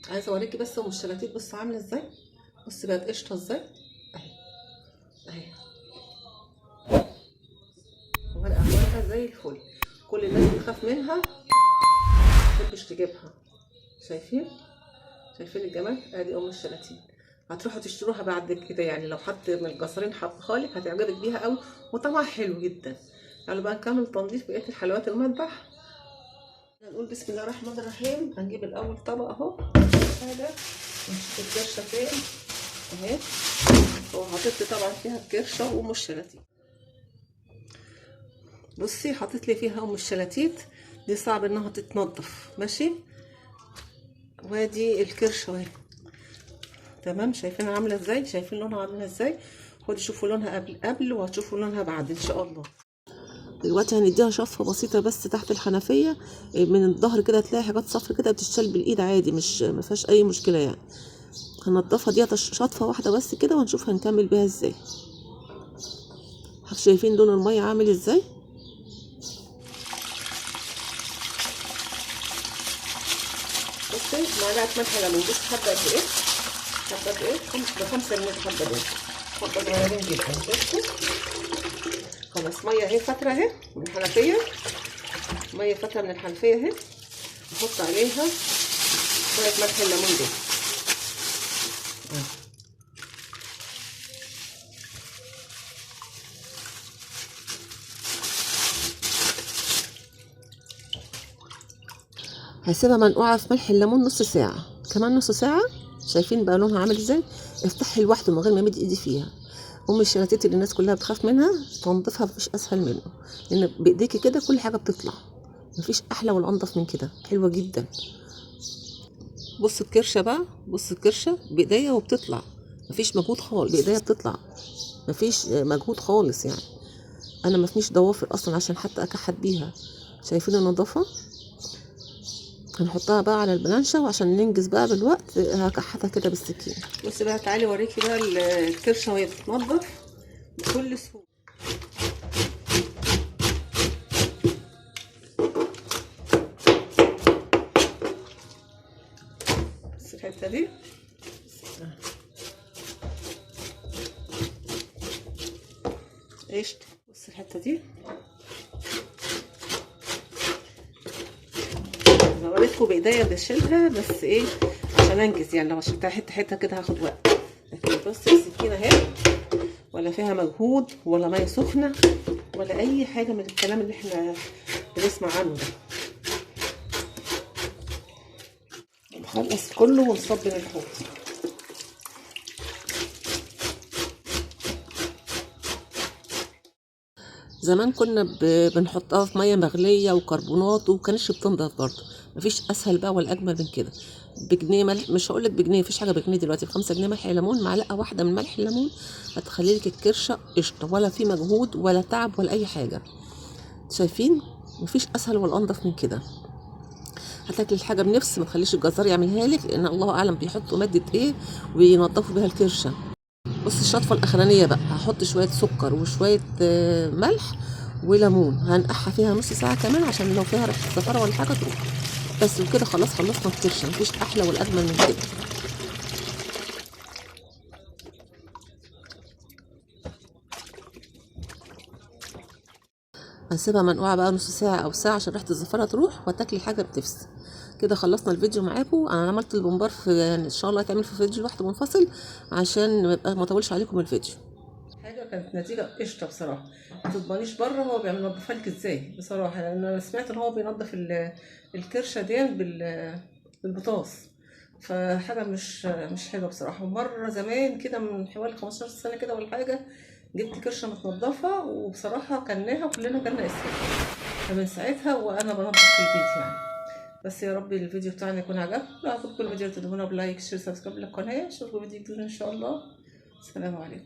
عايزه اوريكي بس ام الشلاتيت بص عامله ازاي. بص بقت قشطه ازاي اهي. اهي ورقه ورقه زي الفل. كل الناس بتخاف منها متحبش تجيبها. شايفين؟ شايفين الجمال؟ ادي ام الشلاتين. هتروحوا تشتروها بعد كده يعني، لو حد من الجزارين حطها لك هتعجبك بيها قوي وطعمها حلو جدا. يلا بقى نكمل تنظيف بقيه الحلويات المذبح. هنقول بسم الله الرحمن الرحيم. هنجيب الاول طبق اهو هذا ونشوف الكرشه فين اهي. هو حاطط لي طبعا فيها الكرشه وام الشلاتين. بصي حاطط لي فيها ام الشلاتيت دي صعب انها تتنضف ماشي. وادي الكرشه اهي تمام. شايفين عامله ازاي؟ شايفين لونها عامله ازاي؟ خدوا شوفوا لونها قبل وهتشوفوا لونها بعد ان شاء الله. دلوقتي هنديها شطفه بسيطه بس تحت الحنفيه من الظهر كده، تلاقي حاجات صفر كده بتشتغل بالايد عادي، مش ما فيهاش اي مشكله يعني. هنضفها دي شطفه واحده بس كده ونشوف هنكمل بيها ازاي. شايفين لون الميه عامل ازاي؟ بصي معلقه ملح ليمون. بصي حبه قد ايه؟ حبه قد ايه؟ ب5 جنيه حبه دول. حبه صغيرين جدا. بصوا خلاص ميه اهي فتره اهي من الحنفيه. ميه فتره من الحنفيه اهي. نحط عليها شويه ملح الليمون دول. هسيبها منقوعه في ملح الليمون نص ساعه، كمان نص ساعه. شايفين بقى لونها عامل ازاي؟ افتحي لوحده من غير ما امد ايدي فيها. ام الشلاتيت اللي الناس كلها بتخاف منها تنظيفها مفيش اسهل منه، لان بايديكي كده كل حاجه بتطلع. مفيش احلى ولا انضف من كده، حلوه جدا. بص الكرشه بقى، بص الكرشه بايديا وبتطلع. مفيش مجهود خالص، بايديا بتطلع مفيش مجهود خالص يعني. انا مفيش ضوافر اصلا عشان حتى اكحت بيها. شايفين النظافه؟ هنحطها بقى على البلانشه وعشان ننجز بقى بالوقت هكحتها كده بالسكين. بصي بقى تعالي اوريكي بقى الكرشه وهي بتتنضف بكل سهوله. بس الحته دي قشطه. بص الحته دي انا وريتكم بايديا بشيلها بس ايه عشان انجز يعني. لو شلتها حته حته كده هاخد وقت، لكن بصي السكينه اهي ولا فيها مجهود ولا ميه سخنه ولا اي حاجه من الكلام اللي احنا بنسمع عنه ده. نخلص كله ونصب الحوض. زمان كنا بنحطها في ميه مغليه وكربونات ومكانتش بتنضف برضه. مفيش اسهل بقى ولا اجمل من كده. بجنيه ملح، مش هقولك بجنيه، مفيش حاجه بجنيه دلوقتي. ب5 جنيه ملح ليمون، معلقه واحده من ملح الليمون هتخلي لك الكرشه قشطه، ولا في مجهود ولا تعب ولا اي حاجه. شايفين؟ مفيش اسهل ولا انضف من كده. هتاكلي الحاجه بنفس، ما تخليش الجزار يعملها لك، لان الله اعلم بيحطوا ماده ايه وينضفوا بيها الكرشه. بص الشطفه الاخرانيه بقى هحط شويه سكر وشويه ملح وليمون. هنقعها فيها نص ساعه كمان عشان لو فيها ريحه زفاره ولا حاجه تروح. بس وكده خلاص خلصنا الكرشه. مفيش احلى ولا اجمل من كده. هنسيبها منقوعه بقى نص ساعه او ساعه عشان ريحه الزفاره تروح وتاكلي حاجه بتفس. كده خلصنا الفيديو معاكم. انا عملت البومبار في يعني ان شاء الله هتعمل في فيديو لوحده منفصل عشان ما اطولش عليكم الفيديو. حاجه كانت نتيجه قشطه بصراحه. ما تضمنيش بره هو بينضفها لك ازاي بصراحه، لان انا سمعت ان هو بينضف الكرشه دي بالبطاس. فحاجه مش حلوه بصراحه. ومره زمان كده من حوالي 15 سنه كده ولا حاجه جبت كرشه متنضفه وبصراحه كلناها وكلنا جالنا اسهال. فمن ساعتها وانا بنضف في البيت يعني. بس يا رب الفيديو بتاعنا يكون عجبكم. لو عجبكم الفيديو تدعمونا بلايك شير سبسكرايب للقناه. اشوفكم فيديو جديد ان شاء الله. السلام عليكم.